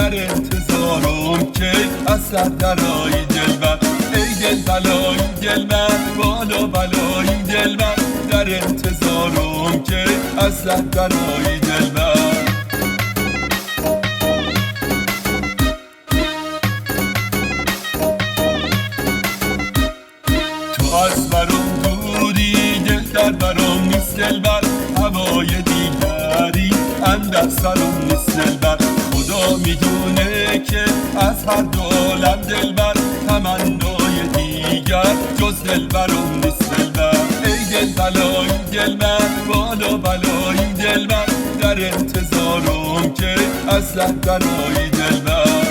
در انتظارم که از سر درایی دلبر. ای دل بلای دلبر، بالا بلای دلبر، در انتظارم که از سر درایی دلبر. تو از برام دوری، دل در برام نیست دلبر، هوای دیگری اندر سرم نیست دلبر. خدا میدونه که از هر دو عالم دلبر، تمنای دیگر جز دلبرم نیست دلبر. ای دل بلای دلبر، بالا بلای دلبر، در انتظارم که از سر درایی دلبر.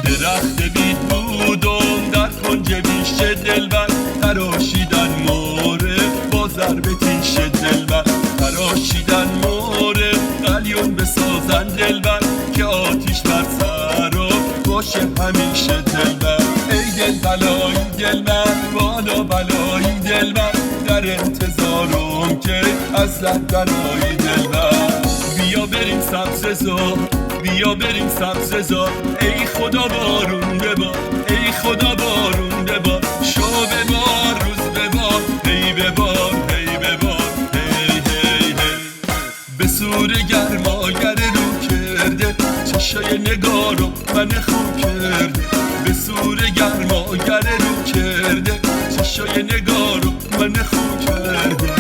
درخت بید بودم در کنج بیشه دلبر، تراشیدن موره با ضرب تیش دلبر. تراشیدن موره قلیون بسازن دلبر، که آتیش بر سرم باشه همیشه دلبر. ای دل بلای دلبر، بالا بلای دلبر، در انتظارم که از سر درایی دلبر. بیا بریم سبزه‌زار، بیا بریم سبزه‌زار، ای خدا بارون ببار، ای خدا بارون ببار. شو ببار روز ببار، هی ببار هی ببار، هی هی هی. به سور گرماگر رو کرده چشای نگارو من خون کرده. به سور گرماگر رو کرده چشای نگارو من خون کرده.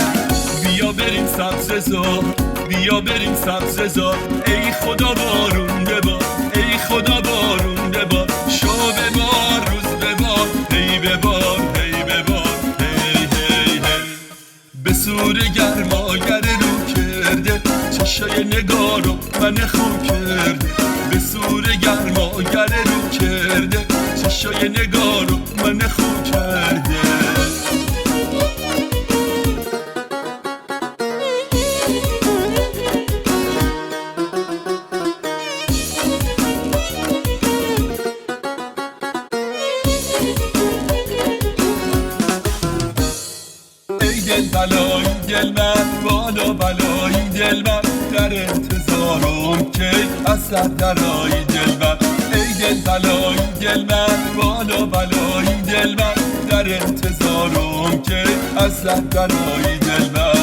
بیا بریم سبزه‌زار، بیا بریم سبزه‌زار، ای خدا بارون ببار، ای خدا بارون ببار. شو ببار روز ببار، هی ببار هی ببار، هی هی هی. به سور گرماگر رو کرده چشای نگارو من خون کرده. به سور گرماگر رو کرده چشای نگارو من خون کرده. دل بلای دلبر، بالا بلای دلبر، در انتظارم که از سر درایی دلبر. ای دل بلای دلبر، بالا بلای دلبر، در انتظارم که از سر درایی دلبر.